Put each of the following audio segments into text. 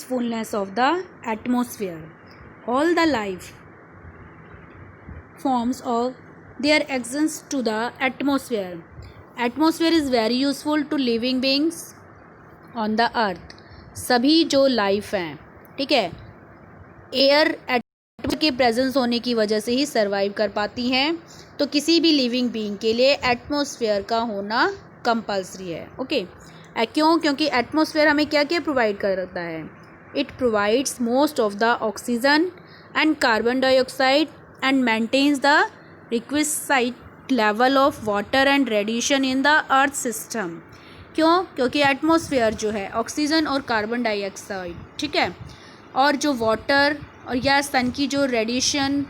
fullness of the atmosphere. All the life forms of their existence to the atmosphere. Atmosphere is very useful to living beings on the earth. सभी जो life हैं, ठीक है, air atmosphere के presence होने की वजह से ही सर्वाइव कर पाती हैं. तो किसी भी लिविंग बीइंग के लिए एटमॉस्फेयर का होना कंपल्सरी है. ओके, क्यों? क्योंकि एटमॉस्फेयर हमें क्या क्या प्रोवाइड करता है. It provides most of the oxygen and carbon dioxide and maintains the requisite level of water and radiation in the earth system. क्यों? क्योंकि एटमॉस्फेयर जो है ऑक्सीजन और कार्बन डाइऑक्साइड, ठीक है, और जो वाटर और या सन की जो रेडिएशन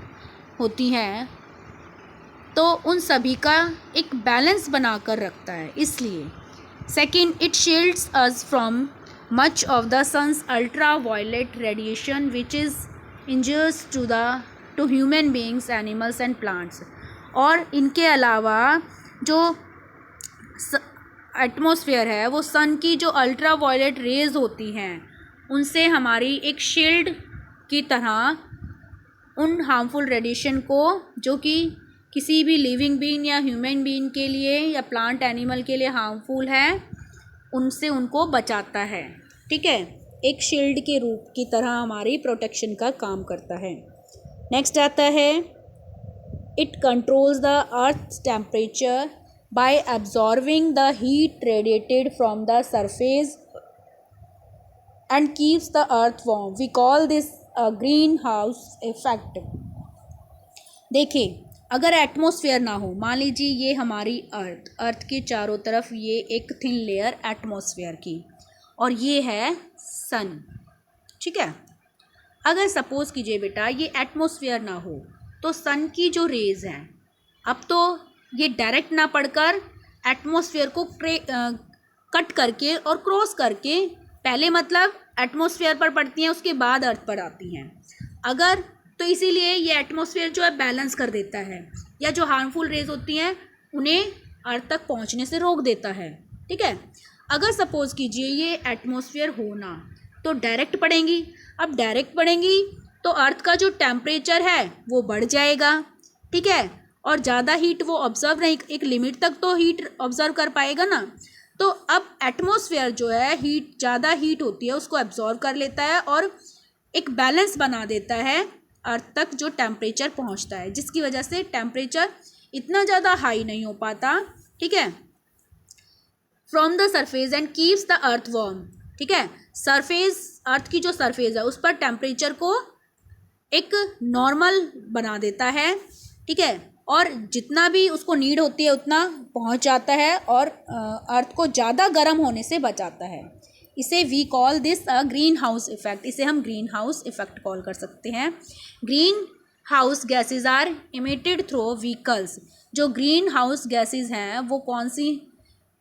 होती हैं, तो उन सभी का एक बैलेंस बना कर रखता है. इसलिए second, it shields us from much of the sun's ultra violet radiation which is injures to human beings, animals and plants. और इनके अलावा जो एटमॉस्फेयर है वो सन की जो अल्ट्रा वायलेट रेज होती हैं उनसे हमारी एक शील्ड की तरह उन हार्मफुल रेडिएशन को, जो कि किसी भी लिविंग बीइंग या ह्यूमन बीइंग के लिए या प्लांट एनिमल के लिए हार्मफुल है, उनसे उनको बचाता है. ठीक है, एक शील्ड के रूप की तरह हमारी प्रोटेक्शन का काम करता है. नेक्स्ट आता है, it controls the earth temperature by absorbing the heat radiated from the surface and keeps the earth warm. We call this a green house effect. देखिए, अगर एटमॉस्फेयर ना हो, मान लीजिए ये हमारी अर्थ के चारों तरफ ये एक थिन लेयर एटमॉस्फेयर की, और ये है सन. ठीक है, अगर सपोज कीजिए बेटा ये एटमॉस्फेयर ना हो तो सन की जो रेज हैं, अब तो ये डायरेक्ट ना पड़कर एटमॉस्फेयर को कट करके और क्रॉस करके, पहले मतलब एटमॉस्फेयर पर पड़ती हैं, उसके बाद अर्थ पर आती हैं. अगर तो इसीलिए ये एटमॉस्फेयर जो है बैलेंस कर देता है, या जो हार्मफुल रेज होती हैं उन्हें अर्थ तक पहुंचने से रोक देता है. ठीक है, अगर सपोज कीजिए ये एटमॉस्फेयर होना तो डायरेक्ट पड़ेंगी. अब डायरेक्ट पड़ेंगी तो अर्थ का जो टेम्परेचर है वो बढ़ जाएगा. ठीक है, और ज़्यादा हीट वो ऑब्जर्व नहीं, एक लिमिट तक तो हीट ऑब्जर्व कर पाएगा ना. तो अब एटमॉस्फेयर जो है हीट, ज़्यादा हीट होती है उसको एब्जॉर्व कर लेता है और एक बैलेंस बना देता है अर्थ तक जो टेम्परेचर पहुंचता है, जिसकी वजह से टेम्परेचर इतना ज़्यादा हाई नहीं हो पाता. ठीक है, from the surface and keeps the earth warm. ठीक है, सरफेस, अर्थ की जो सरफेस है उस पर टेम्परेचर को एक नॉर्मल बना देता है. ठीक है, और जितना भी उसको नीड होती है उतना पहुंच जाता है और अर्थ को ज़्यादा गर्म होने से बचाता है. इसे we call this a green house effect. इसे हम ग्रीन हाउस इफेक्ट कॉल कर सकते हैं. Green house gases are emitted through vehicles. जो ग्रीन हाउस गैसेज हैं वो कौन सी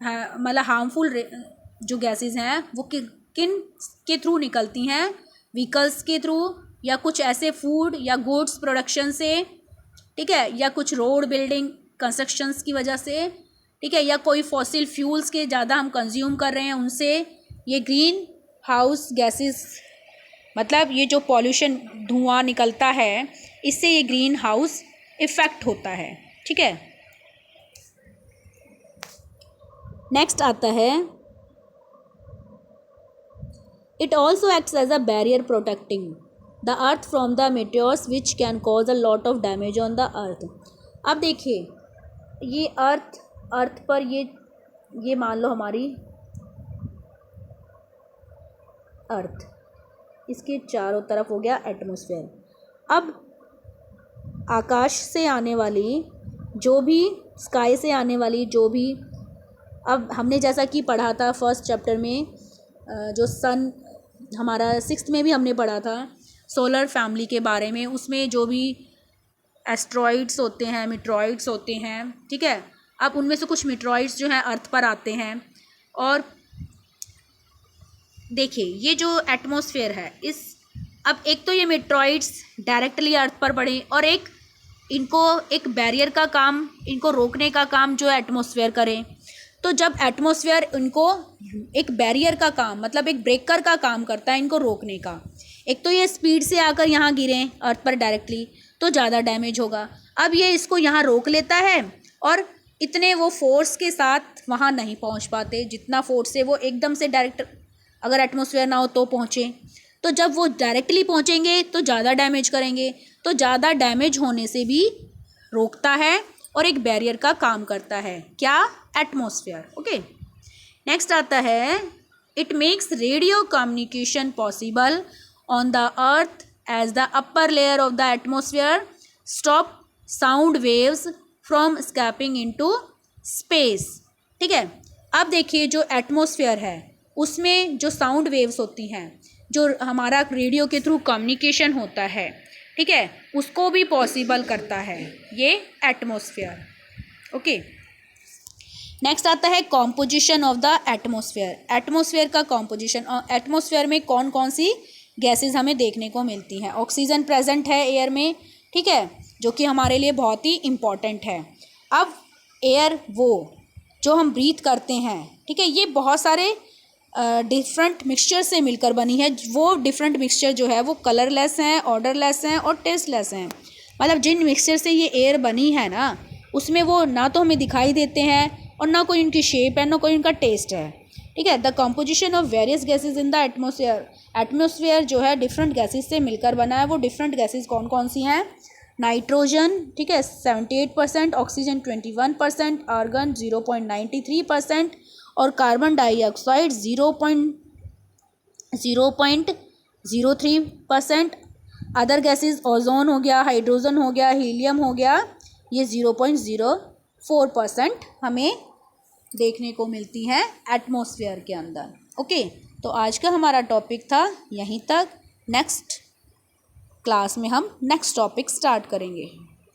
है, मतलब हार्मफुल जो गैसेज हैं वो किन के थ्रू निकलती हैं? व्हीकल्स के थ्रू, या कुछ ऐसे फूड या गुड्स प्रोडक्शन से. ठीक है, या कुछ रोड बिल्डिंग कंस्ट्रक्शंस की वजह से. ठीक है, या कोई फॉसिल फ्यूल्स के ज़्यादा हम कंज्यूम कर रहे हैं उनसे. ये ग्रीन हाउस गैसेस, मतलब ये जो पॉल्यूशन धुआं निकलता है, इससे ये ग्रीन हाउस इफेक्ट होता है. ठीक है, नेक्स्ट आता है, it also acts as a barrier protecting the earth from the meteors which can cause a lot of damage on the earth. अब देखिए, ये अर्थ पर ये मान लो हमारी अर्थ, इसके चारों तरफ हो गया एटमॉस्फेयर. अब आकाश से आने वाली जो भी, स्काई से आने वाली जो भी, अब हमने जैसा कि पढ़ा था फर्स्ट चैप्टर में, जो सन हमारा 6th में भी हमने पढ़ा था सोलर फैमिली के बारे में, उसमें जो भी एस्ट्रॉइड्स होते हैं, मीटरॉइड्स होते हैं. ठीक है, अब उनमें से कुछ मीटरॉइड्स जो हैं अर्थ पर आते हैं. और देखिए ये जो एटमॉस्फेयर है, अब एक तो ये मीटरॉइड्स डायरेक्टली अर्थ पर पड़े, और इनको एक बैरियर का काम, इनको रोकने का काम जो एटमॉस्फेयर करे. तो जब एटमॉस्फेयर इनको एक बैरियर का काम, मतलब एक ब्रेकर का काम करता है इनको रोकने का। एक तो ये स्पीड से आकर यहाँ गिरें अर्थ पर डायरेक्टली तो ज़्यादा डैमेज होगा। अब ये इसको यहाँ रोक लेता है और इतने वो फोर्स के साथ वहाँ नहीं पहुँच पाते जितना फोर्स से वो एकदम से डायरेक्ट अगर एटमॉस्फेयर ना हो तो पहुँचे। तो जब वो डायरेक्टली पहुँचेंगे तो ज़्यादा डैमेज करेंगे, तो ज़्यादा डैमेज होने से भी रोकता है और एक बैरियर का काम करता है। क्या? एटमॉस्फेयर। ओके, नेक्स्ट आता है it makes radio communication possible on the earth as the upper layer of the atmosphere stop sound waves from escaping into space. ठीक है, अब देखिए जो एटमॉस्फेयर है उसमें जो साउंड वेव्स होती हैं, जो हमारा रेडियो के थ्रू कम्युनिकेशन होता है, ठीक है, उसको भी पॉसिबल करता है ये एटमॉस्फेयर। ओके, नेक्स्ट आता है composition of the atmosphere. Atmosphere का कॉम्पोजिशन, और एटमॉस्फेयर में कौन कौन सी गैसेस हमें देखने को मिलती हैं। ऑक्सीजन प्रेजेंट है एयर में, ठीक है, जो कि हमारे लिए बहुत ही इम्पॉर्टेंट है। अब एयर वो जो हम ब्रीथ करते हैं, ठीक है, ये बहुत सारे डिफरेंट मिक्सचर से मिलकर बनी है। वो डिफरेंट मिक्सचर जो है वो कलरलेस हैं, ऑर्डरलेस हैं और टेस्टलेस हैं। मतलब जिन मिक्सचर से ये एयर बनी है ना, उसमें वो ना तो हमें दिखाई देते हैं और ना कोई इनकी शेप है, ना कोई इनका टेस्ट है। ठीक है, the composition of various gases in the atmosphere. Atmosphere जो है डिफरेंट गैसेज से मिलकर बना है। वो डिफरेंट गैसेज कौन कौन सी हैं? नाइट्रोजन, ठीक है, 78%, ऑक्सीजन 21%, आर्गन 0.93% और carbon dioxide 0.03%। Other gases ozone हो गया, हाइड्रोजन हो गया, हीलियम हो गया, ये 0.04% हमें देखने को मिलती हैं एटमॉस्फेयर के अंदर। ओके, तो आज का हमारा टॉपिक था यहीं तक। नेक्स्ट क्लास में हम नेक्स्ट टॉपिक स्टार्ट करेंगे।